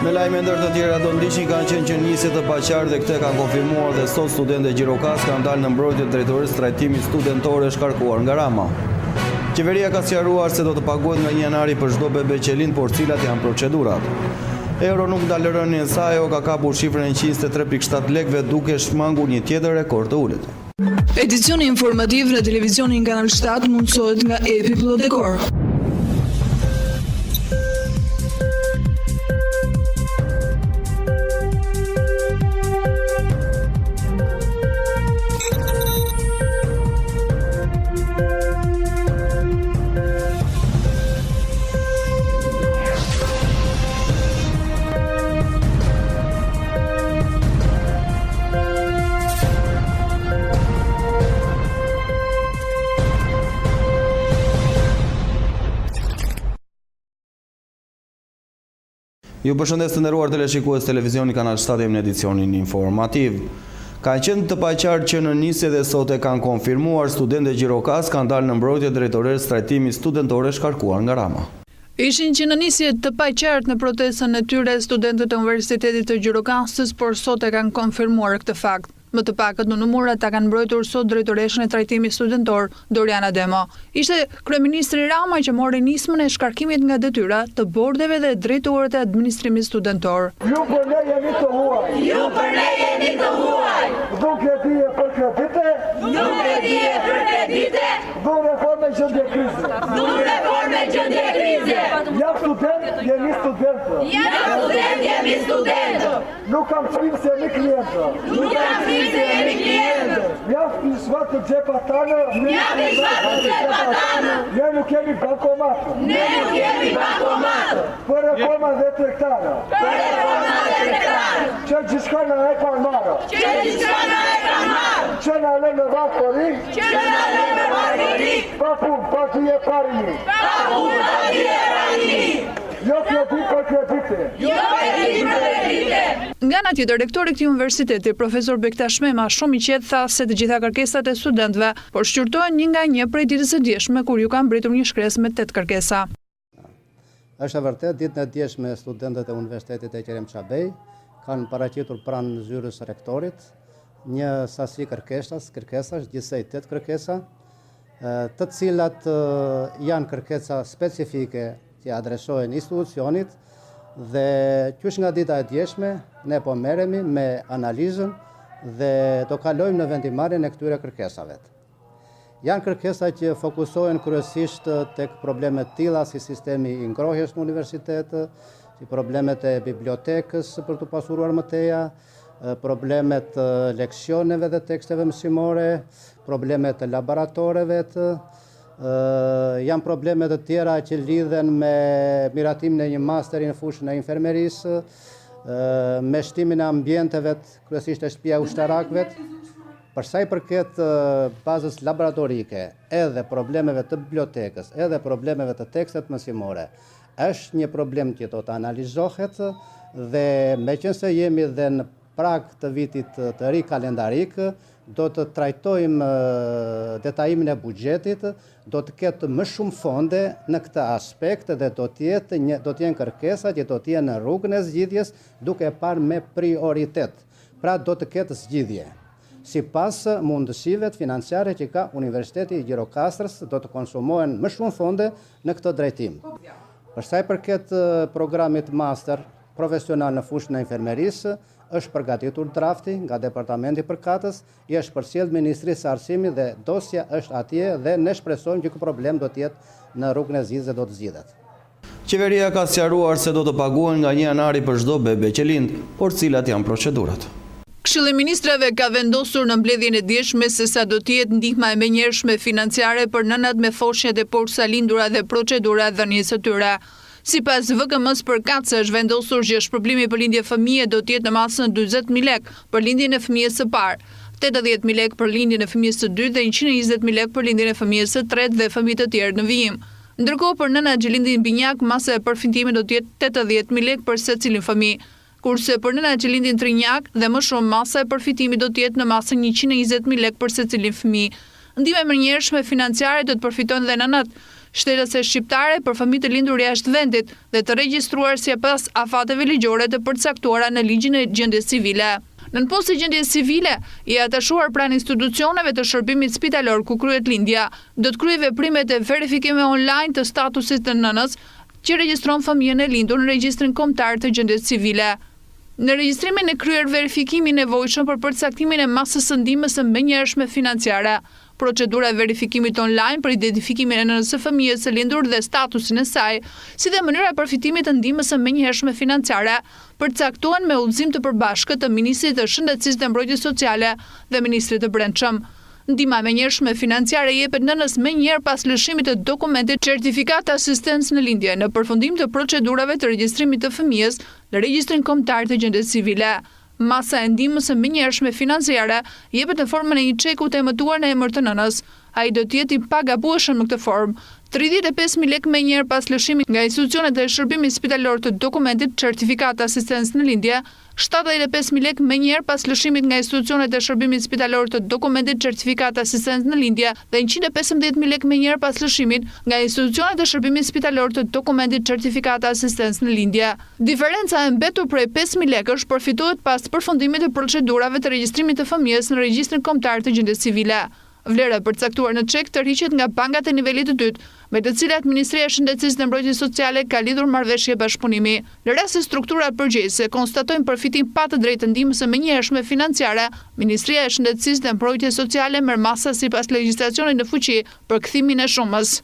Në lajme ndër të tjera do ndiqni kanë qenë që nisje të paqartë dhe këtë kanë konfirmuar dhe sot studentë Gjirokas kanë dalë në mbrojtje të drejtorisë trajtimit studentor e shkarkuar nga Rama. Qeveria ka sqaruar se do të paguhet nga 1 janari për çdo bebe qelin, por cilat janë procedurat. Euro nuk ndalë rënien e saj, ka kapur shifrën 123.7 lekëve duke shmangur një tjetër rekord të ulët. Edicioni informativ në televizionin Kanal 7 mundësohet nga Dhjetor. Ju përshëndes të nderuar teleshikues televizioni Kanal 7 në edicionin informativ. Ka qenë të paqartë që në nisje dhe sot e kanë konfirmuar studentët Gjirokas kanë dalë në mbrojtje drejtoresë trajtimit studentore shkarkuar nga Rama. Ishin që në nisje të paqartë në protestën e tyre studentët e Universitetit të Gjirokastës, por sot e kanë konfirmuar këtë fakt. Më të pakët në numura ta kanë mbrojtur sot drejtoreshën e trajtimit studentor, Doriana Demo. Ishte kryeministri Rama që mori nismën e shkarkimit nga detyra të bordeve dhe drejtorët e administrimit studentor. Ju për ne jeni të huaj. Ju për ne jeni të huaj. Nuk e dije për kredite. Nuk e dije për kredite. Du reforme gjendje krize. Du reforme gjendje krize. Jam student, jemi studentë. Jam student, jemi studentë. Nuk kam frikë se jemi klientë. Nuk kam frikë se jemi klientë. Mjaft i shvat të gjepa tanë. Mjaft i shvat të gjepa tanë. Ne nuk jemi bankomatë. Ne nuk jemi bankomatë. Për reforma dhe tregtare. Për reforma dhe tregtare. Që gjithçka na e kanë marrë. Që gjithçka na e kanë marrë. Që na lë në varfëri. Që na lë në varfëri. Pa punë, pa dhije parini. Pa punë, pa dhije parini. Jo kredit për kredite. Jo kredit për kredite. Nga ana tjetër, rektori i këtij universiteti, profesor Bektash Mema, shumë i qetë tha se të gjitha kërkesat e studentëve, por shqyrtohen një nga një prej ditës së djeshme kur ju kanë mbritur një shkresë me 8 kërkesa. Është e vërtetë, ditën e djeshme studentët e Universitetit e Kerem Çabej kanë paraqitur pranë zyrës rektorit një sasi kërkesash, gjithsej 8 kërkesa, të cilat janë kërkesa specifike që adresohen institucionit dhe qysh nga dita e djeshme ne po merremi me analizën dhe do kalojmë në vendimarrjen e këtyre kërkesave. Janë kërkesa që fokusohen kryesisht tek problemet tilla si sistemi i ngrohjes në universitet, si problemet e bibliotekës për të pasuruar më teja, problemet leksioneve dhe teksteve mësimore, problemet e laboratoreve, janë probleme të tjera që lidhen me miratimin e një masteri në fushën e infermerisë, me shtimin e ambienteve, kryesisht e shtëpia ushtarakëve. Për sa i përket bazës laboratorike, edhe problemeve të bibliotekës, edhe problemeve të tekstet mësimore, është një problem që do të analizohet dhe meqense jemi dhe në prag të vitit të ri kalendarik, do të trajtojmë detajimin e buxhetit, do të ketë më shumë fonde në këtë aspekt dhe do të jenë kërkesa që do të jenë në rrugën e zgjidhjes duke parë me prioritet. Pra do të ketë zgjidhje. Sipas mundësive financiare që ka Universiteti i Gjirokastrës, do të konsumohen më shumë fonde në këtë drejtim. Për sa i përket programit master profesional në fushën e infermerisë, është përgatitur drafti nga Departamenti përkatës, i është përcjellë Ministrisë së Arsimit dhe dosja është atje dhe ne shpresojmë që ky problem do të jetë në rrugën e zgjidhjes dhe do të zgjidhet. Qeveria ka sqaruar se do të paguhen nga 1 janari për çdo bebe që lind, por cilat janë procedurat. Këshilli i Ministrave ka vendosur në mbledhjen e dieshme se sa do të jetë ndihma e menjëhershme financiare për nënat me foshnjat e porsa lindura dhe procedura dhënies së tyre. Sipas VKM-s përkatëse është vendosur që shpërblimi për lindje fëmije do të jetë në masën 40.000 lekë për lindjen e fëmijës së parë, 80.000 lekë për lindjen e fëmijës së dytë dhe 120.000 lekë për lindjen e fëmijës së tretë dhe fëmijë të tjerë në vijim. Ndërkohë për nënat që lindin binjak, masa e përfitimit do të jetë 80.000 lekë për secilin fëmijë. Kurse për nënat që lindin trinjak dhe më shumë, masa e përfitimit do të jetë në masën 120.000 lekë për secilin fëmijë. Ndihma e menjëhershme financiare do të përfitojnë dhe nënat shtelëse shqiptare për fëmijë të lindur jashtë vendit dhe të regjistruar sipas afateve ligjore të përcaktuara në ligjin e gjendjes civile. Nën postë gjendje civile, i atashuar pranë institucioneve të shërbimit spitalor ku kryet lindja, do të kryejë veprimet e verifikimit online të statusit të nënës që regjistron fëmijën e lindur në regjistrin kombëtar të gjendjes civile. Në regjistrimin e kryer verifikimi i nevojshëm për përcaktimin e masës së ndihmës së menjëhershme financiare, procedura e verifikimit online për identifikimin e nënës së fëmijës së lindur dhe statusin e saj, si dhe mënyra e përfitimit të ndihmës së menjëhershme financiare, përcaktohen me udhëzim të përbashkët të Ministrisë të Shëndetësisë dhe Mbrojtjes Sociale dhe Ministrit të Brendshëm. Ndihma menjëhershme financiare jepet nënës menjëherë pas lëshimit të dokumentit certifikat asistencë në lindje në përfundim të procedurave të regjistrimit të fëmijës në regjistrin kombëtar të gjendjes civile. Masa e ndihmës së menjëhershme financiare jepet në formën e një çeku të emëtuar në emër të nënës. Ai do të jetë i pagabueshëm në këtë formë. 35.000 lekë menjëherë pas lëshimit nga institucionet e shërbimit spitalor të dokumentit certifikat asistencë në lindje, 75.000 lekë menjëherë pas lëshimit nga institucionet e shërbimit spitalor të dokumentit certifikat asistencë në lindje dhe 115.000 lekë menjëherë pas lëshimit nga institucionet e shërbimit spitalor të dokumentit certifikat asistencë në lindje. Diferenca e mbetur prej 5.000 lekësh përfitohet pas përfundimit të procedurave të regjistrimit të fëmijës në regjistrin kombëtar të gjendjes civile. Vlera e përcaktuar në çek tërhiqet nga bankat e nivelit të dytë, me të cilat Ministria e Shëndetësisë dhe Mbrojtjes Sociale ka lidhur marrëveshje bashkëpunimi. Në rast se strukturat përgjegjëse konstatojnë përfitim pa të drejtë ndihmës së menjëhershme financiare, Ministria e Shëndetësisë dhe Mbrojtjes Sociale merr masa sipas legjislacionit në fuqi për kthimin e shumës.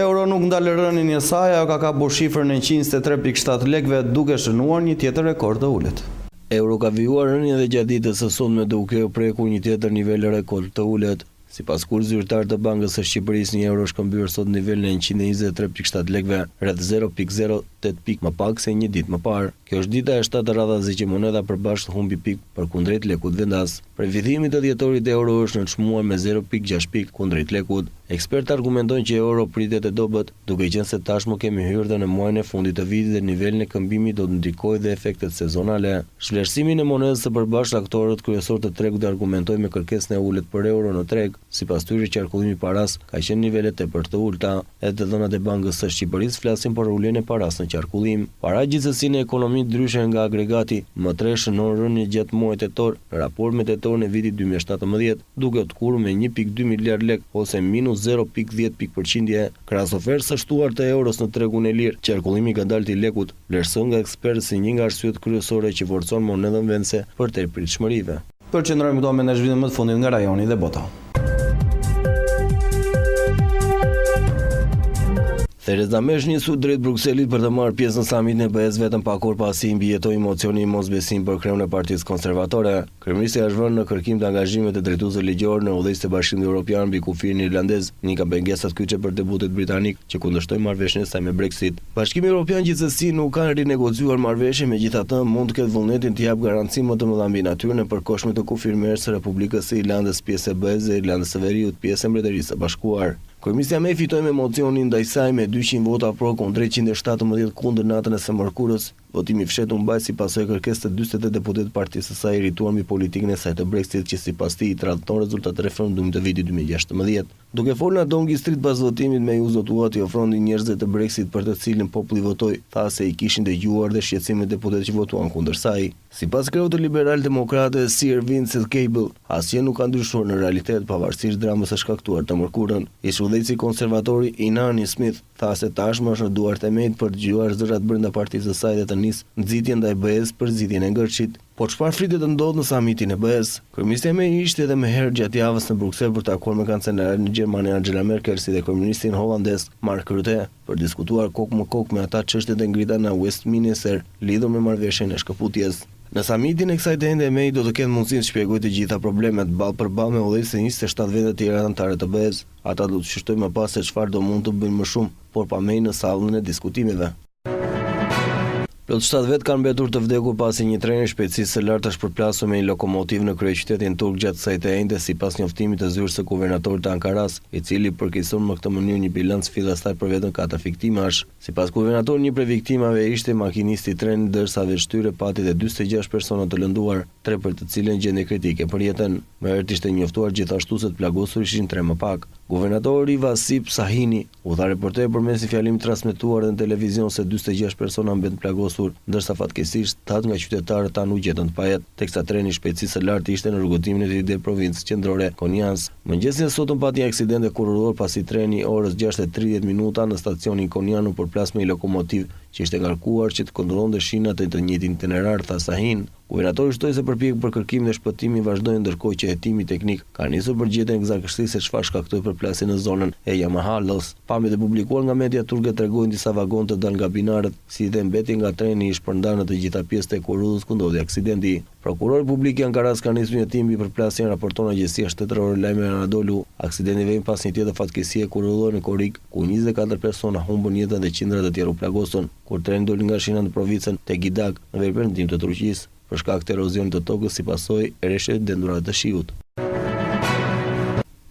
Euro nuk ndalë rënien e saj, ajo ka kapur shifrën e 123.7 lekëve duke shënuar një tjetër rekord të ulët. Euro ka vijuar rënien dhe gjatë ditës së sotme duke u prekur një tjetër nivel rekord të ulët. Sipas kur zyrtar të Bankës së Shqipërisë, një euro shkëmbyer sot nivelin e 123.7 lekëve, rreth 0.08 pikë më pak se një ditë më parë. Kjo është dita e 7 radhazi që moneda përbashkët humbi pikë përkundrejt lekut vendas. Prej fillimit të dhjetorit euro është nënçmuar me 0.6 pikë kundrejt lekut. Ekspertë argumentojnë që euro pritet të dobët, duke qenë se tashmë kemi hyrë në muajin e fundit të vitit dhe nivelin e këmbimit do të ndikojë dhe efektet sezonale. Zhvlerësimin e monedës së përbashkët, aktorët kryesorë të tregut argumentojnë me kërkesën e ulët për euro në treg. Sipas tyre, qarkullimi i paras ka qenë nivele tepër të ulta. Edhe dhënat e Bankës së Shqipërisë flasin për uljen e paras në qarkullim. Para gjithsesi në ekonomi ndryshe nga agregati, më tre shënon rënje gjatë muajit tetor në raport me tetorin e vitit 2017, duke të kurrë me 1.2 miliard lekë ose minus 0.10 pikë%. Krahas ofertës së shtuar të euros në tregun e lirë, qarkullimi ka dalë te lekut, vlerëson nga ekspertë si një nga arsyet kryesore që forcon monedën vendse për tepërpritshmërive. Përqendrojmë këto me në zhvillimet më të fundit nga rajoni dhe bota. Thereza May nisu drejt Brukselit për të marrë pjesë në samitin e BE-s vetëm pa kohë pasi i mbijetoi emocioni i mosbesim për kreun e Partisë Konservatore. Kryeministri është vënë në kërkim të angazhimit të drejtuesve ligjor në udhëheqës të Bashkimit Evropian mbi kufirin irlandez, një nga pengesat kyçe për debutit britanik që kundërshtojnë marrëveshjen e saj me Brexit. Bashkimi Evropian gjithsesi nuk ka rinegociuar marrëveshjen, megjithatë mund të ketë vullnetin të japë garanci më të mëdha mbi natyrën e përkohshme të kufirmerës së Republikës së Irlandës pjesë e BE-s dhe Irlandës së Veriut pjesë e Mbretërisë së Bashkuar. Kryeministja May fitoi me emocionin ndaj saj me 200 vota pro kundër 117 kundër natën e së mërkurës. Votimi i fshehtë u mbaj si pasojë kërkesës të 48 deputetë të partisë së saj irrituar mbi politikën e saj të Brexit që sipas tij i tradhton rezultatet e referendumit të vitit 2016. Duke folur në Downing Street pas votimit, May u zotua të ofronte njerëzve të Brexit për të cilin populli votoi, tha se i kishin dëgjuar dhe shqetësimin e deputetëve që votuan kundër saj. Sipas kreut të liberal-demokratë Sir Vincent Cable, asgjë nuk ka ndryshuar në realitet pavarësisht dramës së shkaktuar të mërkurën. Ish udhëheqësi konservatori Inani Smith tha se tashmë është në duart e May për të dëgjuar zërat brenda partisë së saj dhe të nisë nxitje ndaj BE-s për zgjidhjen e ngërçit. Por çfarë fritet të ndodhë në samitin e BE-s? Kryeministja May ishte edhe më herë gjatë javës në Bruksel për të takuar me kancelaren e Gjermanisë Angela Merkel si dhe kryeministin holandez Mark Rutte për diskutuar kokë me kokë me ata çështjet e ngrita në Westminster lidhur me marrëveshjen e shkëputjes. Në samitin e kësaj ende May do të ketë mundësinë të shpjegojë të gjitha problemet ballë për ballë me udhëheqësit e 27 vende të tjera anëtare të BE-s. Ata do të shështojnë më pas se çfarë do mund të bëjnë më shumë, por pa May në sallën e diskutimeve. Plot 7 vet kanë mbetur të vdekur pasi një tren i shpejtësisë së lartë është përplasur me një lokomotivë në kryeqytetin turk gjatë kësaj të ende, sipas njoftimit të zyrës së guvernatorit të Ankaras, i cili përkeqëson në këtë mënyrë një bilanc fillestar për vetëm 4 viktimash. Sipas guvernatorit, një prej viktimave ishte makinisti i trenit, ndërsa veçtyre pati dhe 46 persona të lënduar, 3 për të cilën gjendje kritike për jetën. Më herët ishte njoftuar gjithashtu se të plagosur ishin 3 më pak. Guvernatori Vasip Sahini u tha reporter përmes një fjalimi transmetuar në televizion se 46 persona mbeten plagosur, ndërsa fatkeqësisht 8 nga qytetarët tanë u gjetën të pajet, teksa treni i shpejtësisë së lartë ishte në rrugëtimin e tij drejt provincës qendrore Konjans. Mëngjesin e sotëm pati një aksident kuroror pasi treni orës 6:30 minuta në stacionin Konjan u përplas me një lokomotiv që ishte ngarkuar që të kontrollonte shinat e të njëjtin itinerar, tha Sahin. Guvernatori shtoi se përpjekjet për kërkimin dhe shpëtimin vazhdojnë ndërkohë që hetimi teknik ka nisur për gjetjen e eksaktisë se çfarë shkaktoi përplasjen në zonën e Yamahalos. Pamjet e publikuar nga media turke tregojnë disa vagon të dalë nga binarët, si dhe mbetje nga treni i shpërndar në të gjitha pjesët e korrudhës ku ndodhi aksidenti. Prokurori publik i Ankaras ka nisur një hetim mbi përplasjen, raporton agjencia shtetërore Lajme Anadolu. Aksidenti vjen pas një tjetër fatkeqësie kurorore në Korik, ku 24 persona humbën jetën dhe qindra të tjerë u plagosën kur treni doli nga shina në provincën Tegidak në veriperëndim të Turqisë për shkak të erozionit të tokës si pasojë e rreshtet dendurave të shiut.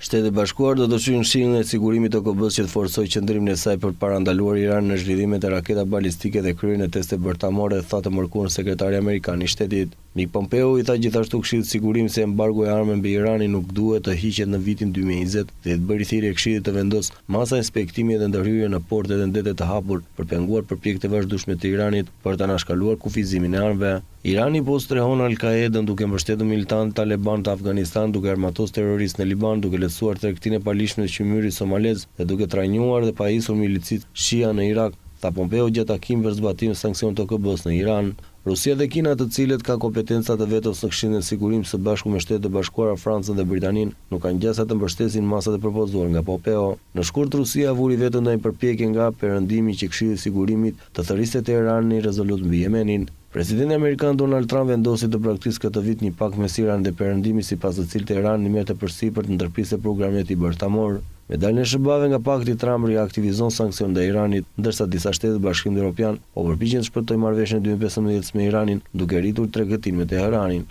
Shtetet e Bashkuara do të çojnë Këshillin e Sigurimit të OKB-s që të forcojë qëndrimin e saj për parandaluar Iranin në zhvillimet e raketa balistike dhe kryen e teste bërtamore, tha të mërkurën sekretari amerikan i shtetit. Mik Pompeo i tha gjithashtu Këshillit të Sigurimit se embargo e armëve mbi Iranin nuk duhet të hiqet në vitin 2020 dhe të bëri thirrje Këshillit të vendos masa inspektimi dhe ndërhyrje në portet dhe ndetet të hapur për penguar përpjekjet e vazhdueshme të Iranit për ta anashkaluar kufizimin e armëve. Irani po strehon Al-Qaedën duke mbështetur militantë Taliban të Afganistan, duke armatosur terroristë në Liban, duke lehtësuar tregtinë e palishme të qymyrit somalez dhe duke trajnuar dhe pajisur milicit Shia në Irak, tha Pompeo gjatë takimit për zbatimin e sanksioneve të OKB-s në Iran. Rusia dhe Kina, të cilët kanë kompetenca të vetos në Këshillin e Sigurimit së bashku me Shtetet e Bashkuara, Francën dhe Britaninë, nuk kanë gjasa të mbështesin masat e propozuar nga Pompeo. Në shkurt, Rusia vuri vetëm ndaj përpjekje nga perëndimi që Këshilli i Sigurimit të thërriste Teheranin rezolut mbi Yemenin. Presidenti amerikan Donald Trump vendosi të braktisë këtë vit një pakt mes Iranit dhe perëndimit, sipas të cilit Teherani merrte përsipër të ndërprisë programin e tij bërtamor. Me daljen e shërbave nga pakti, Trump riaktivizon sanksionet ndaj Iranit, ndërsa disa shtete të Bashkimit Evropian po përpiqen të shpërtojnë marrëveshjen e 2015 me Iranin, duke rritur tregëtinë me Teheranin.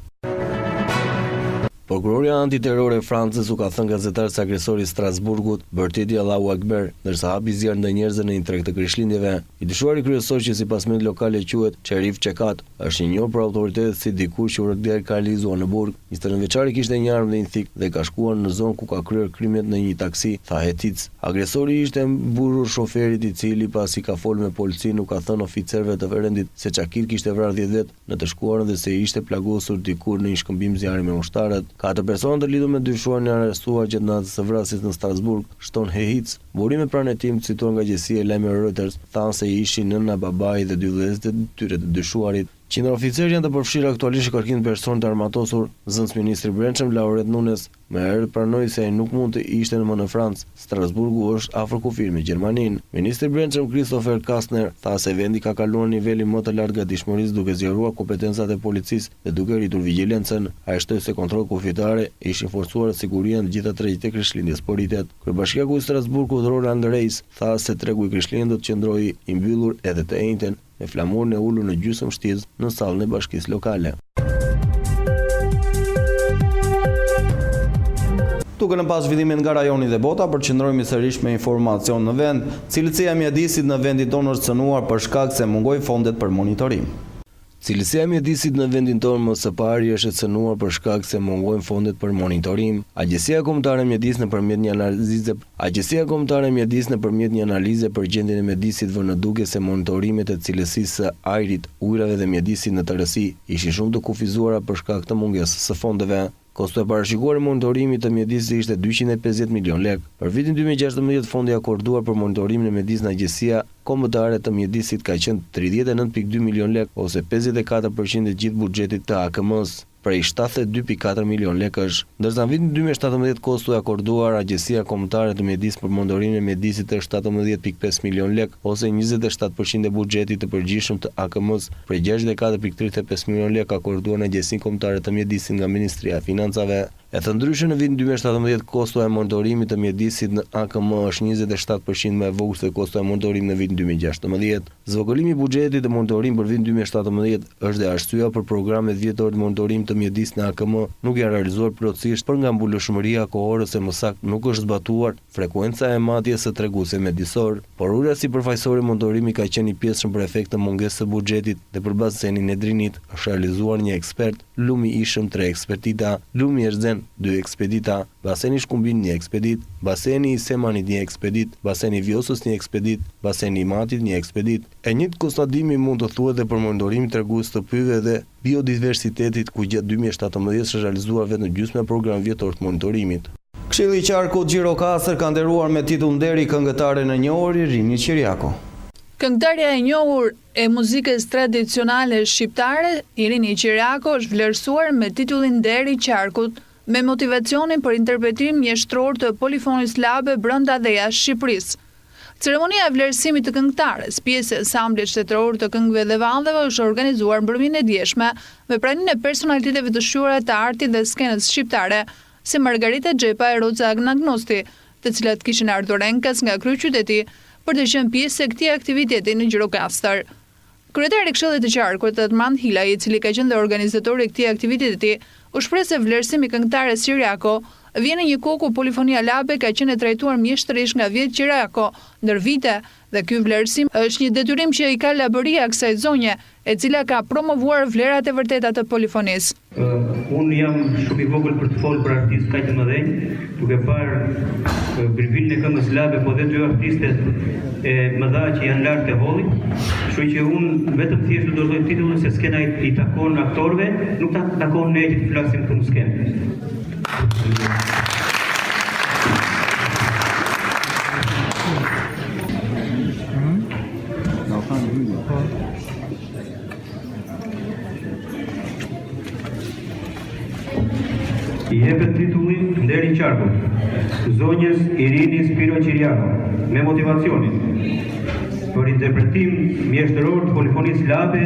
Prokuroria antiterrore e Francës u ka thënë gazetarët se agresori i Strasburgut bërtiti Allahu Akbar, ndërsa hapi zjarr ndaj njerëzve në një treg të Krishtlindjeve. I dyshuari kryesor, që sipas mediave lokale quhet Cherif Çekat, është i njohur për autoritetet si dikush që u radikalizua në burg. 21 vjeçari kishte një armë dhe një thik dhe ka shkuar në zonë ku ka kryer krimet në një taksi, tha Hetic. Agresori ishte mburur shoferit, i cili pasi ka folur me policinë u ka thënë oficerëve të rendit se Çakir kishte vrarë 10 vet në të shkuarën dhe se ishte plagosur dikur në një shkëmbim zjarri me ushtarët. 4 persona të lidhur me dyshuarin janë arrestuar gjatë natës së vrasjes në Strasburg, shton Hehic. Burime pranë hetimit cituar nga agjencia e lajmeve Reuters thanë se ishin nëna, babai dhe 2 vëllezërit e tyre të dyshuarit. Qindra oficerë janë të përfshirë aktualisht në kërkimin e personit të armatosur. Zënës ministri i Brendshëm Laurent Nunes më herët pranoi se ai nuk mund të ishte më në Francë. Strasburgu është afër kufir me Gjermaninë. Ministri i Brendshëm Christopher Kastner tha se vendi ka kaluar nivelin më të lartë gatishmërisë duke zgjeruar kompetencat e policisë dhe duke rritur vigjilencën. Ai shtoi se kontrollet kufitare ishin forcuar siguria në të gjitha tregjet e Krishtlindjes politet. Kryebashkiaku i Strasburgut Roland Reis tha se tregu i Krishtlindjes do të qëndrojë i mbyllur edhe të njëjtën, me flamurin e ulur në gjysmë shtiz në sallën e bashkisë lokale. Duke në pas zhvillimin nga rajoni dhe bota, përqendrohemi sërish me informacion në vend. Cilësia e mjedisit në vendin tonë është cënuar për shkak se mungojnë fondet për monitorim. Cilësia e mjedisit në vendin tonë më së pari është e cënuar për shkak se mungojnë fondet për monitorim. Agjencia Kombëtare e Mjedisë nëpërmjet një analize për gjendjen e mjedisit vënë në duke se monitorimet e cilësisë së ajrit, ujrave dhe mjedisit në tërësi ishin shumë të kufizuara për shkak të mungesës së fondeve. Kosto e parashikuar e monitorimit të mjedisit ishte 250 milion lek. Për vitin 2016, fondi akorduar për monitorimin e mjedisë në Agjencia Kombëtare të Mjedisit ka qenë 39.2 milion lek, ose 54% e gjithë buxhetit të AKM-s, prej 72.4 milion lekësh. Ndërsa në vitin 2017 kosto e akorduar Agjencia Kombëtare të Mjedisë për monitorimin e mjedisit është 17.5 milion lek, ose 27% e buxhetit të përgjithshëm të AKM-s, prej 64.35 milion lek akorduar në Agjencinë Kombëtare të Mjedisit nga Ministria e Financave. E të ndryshme, në vitin 2017 kosto e monitorimit të mjedisit në AKM është 27% më e vogël se kosto e monitorimit në vitin 2016. Zvogëlimi i buxhetit të monitorimit për vitin 2017 është dhe arsyeja për programet vjetore të monitorimit të mjedisë në AKM nuk janë realizuar plotësisht për nga mbuleshmëria kohore, se më saktë nuk është zbatuar frekuenca e matjes së treguesve mjedisor. Por ulja sipërfaqësore e monitorimit ka qenë i pjesshëm për efekt të mungesës së buxhetit dhe për bazë Nedrinit është realizuar një ekspert lumi ishëm 3 ekspedita, lumi Erzen 2 ekspedita, baseni Shkumbin 1 ekspedit, baseni i Semanit 1 ekspedit, baseni i Vjosës 1 ekspedit, baseni i Matit 1 ekspedit. E njëjtë konstatimi mund të thuhet edhe për monitorimin tregues të pyjeve dhe biodiversitetit, ku gjatë 2017 është realizuar vetëm gjysma e programit vjetor të monitorimit. Këshilli i qarkut Gjirokastër ka nderuar me titull nderi këngëtaren e njohur Irini Qiriako. Këngëtarja e njohur e muzikës tradicionale shqiptare, Irini Qiriako, është vlerësuar me titullin Nderi i qarkut, me motivacionin për interpretim mjeshtror të polifonis labe brenda dhe jashtë Shqipërisë. Ceremonia e vlerësimit të këngëtares, pjesë e ansamblit shtetëror të këngëve dhe valldheve, është organizuar mbrëmjen e dieshme me praninë e personaliteteve të shquara të artit dhe skenës shqiptare, si Margarita Xhepa e Roza Agnagnosti, të cilat kishin ardhur enkas nga kryeqyteti për të qenë pjesë e këtij aktiviteti në Gjirokastër. Kryetari i Këshillit të Qarkut, Edman Hilaj, i cili ka qenë dhe organizatori i këtij aktiviteti, u shpreh se vlerësimi i këngëtares Qiriako vjen në një kohë ku polifonia labe ka qenë e trajtuar mjeshtrisht nga vjet Qiriako ndër vite, dhe ky vlerësim është një detyrim që i ka labëria kësaj zonje, e cila ka promovuar vlerat e vërteta të polifonisë. Unë jam shumë i vogël për të folur për artistë kaq të mëdhenj, duke parë brivilin e këngës labe, po dhe dy artistet e mëdha që janë lart e hollit. Kështu që unë vetëm thjesht do të lloj titullin se skena i takon aktorëve, nuk ta takon ne që të flasim këtu në skenë. I jepet titullin Nderi i qarkut zonjës Irini Qiriako, me motivacionin për interpretim mjeshtëror të polifonisë labe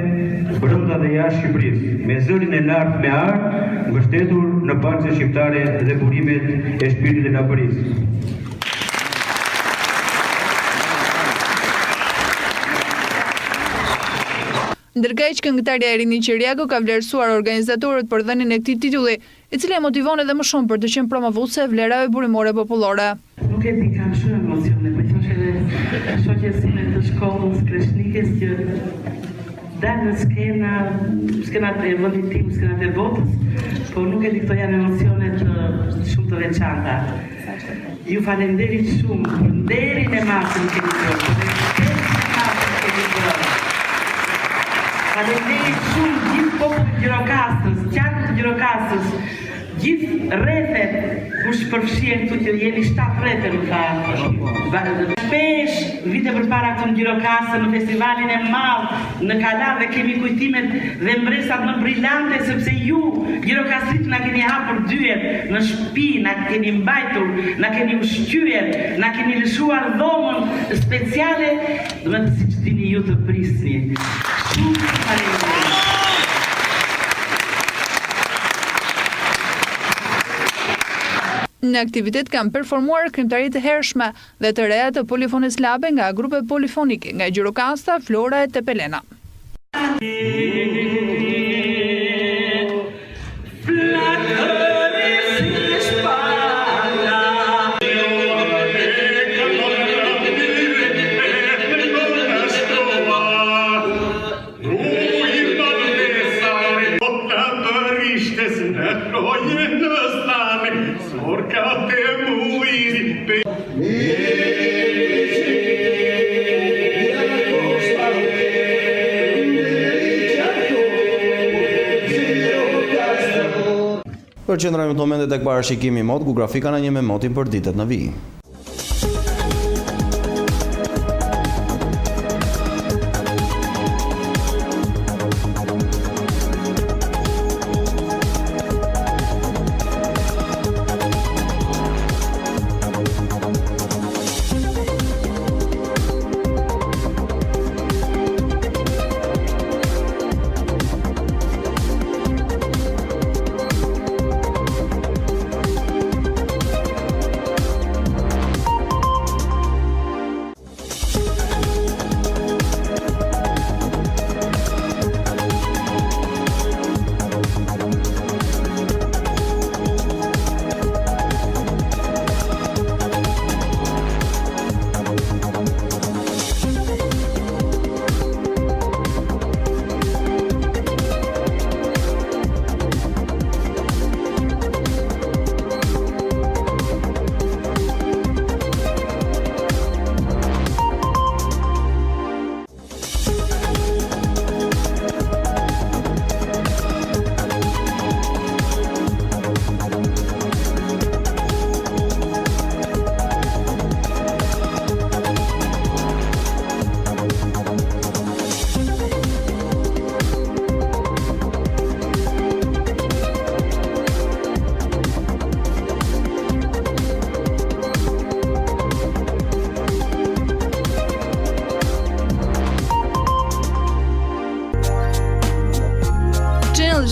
brenda dhe jashtë Shqipërisë, me zërin e lartë me art, mbështetur në palëse shqiptare dhe burimet e shpirtit të lapërisë. Ndërkaq këngëtarja Irini Qiriako ka vlerësuar organizatorët për dhënien e këtij titulli, i cili e motivon edhe më shumë për të qenë promovuese e vlerave burimore popullore. Nuk e di, kam shumë emocione, po thosh edhe shoqësinë të shkollës kreshnikes që dalë në skenat e vendit tim, skenat e botës, po nuk e di, këto janë emocione shumë të veçanta. Ju falenderit shumë për nderin e madh që keni bërë. Falenderit shumë gjithë popullit të Gjirokastës, qarkut të Gjirokastës, gjithë rrethet ku shpërfshihen këtu që jemi 7 rrethe më tha. Shpesh vite përpara këtu në Gjirokastër, në festivalin e madh në Kalar, dhe kemi kujtimet dhe mbresat më brillante, sepse ju Gjirokastrit na keni hapur dyert në shtëpi, na keni mbajtur, na keni ushqyer, na keni lëshuar dhomën speciale, domethënë siç dini ju të prisni. Shumë faleminderit. Në aktivitet kanë performuar këngëtaritë e hershme dhe të reja të polifonisë labe nga grupe polifonike nga Gjirokasta, Flora e Tepelena. Përqendrojmë të momentet tek parashikimi i mod, ku grafika na një me motin për ditët në vijim.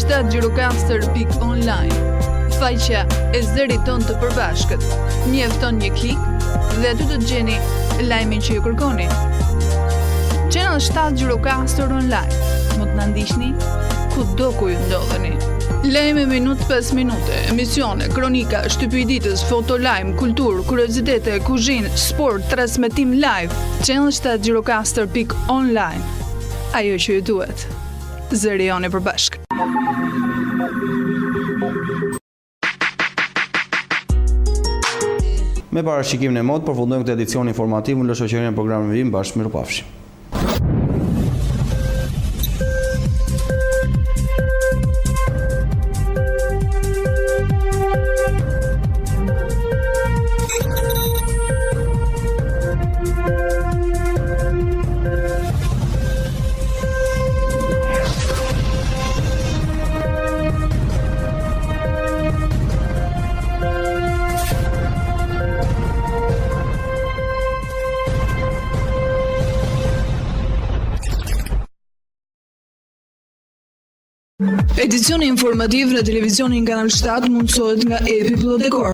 channel7gjirokastër.online. Faqja e zërit tonë të përbashkët. Mjafton një klik dhe aty do të gjeni lajmin që ju kërkoni. Channel 7 Gjirokastër online. Mund të na ndiqni kudo ku ju ndodheni. Lajme minutë pas minute, emisione, kronika, shtypi i ditës, fotolajm, kulturë, kuriozitete, kuzhinë, sport, transmetim live. Channel 7 Gjirokastër.online. Ajo që ju duhet. Zëri joni përbashkë. Me parashikimin e mod, përfundojmë këtë edicion informativ në shoqërinë e programit vim bashkë mirupafshim. Edicioni informativ në televizionin Kanal 7 mundësohet nga epi Plot Dekor.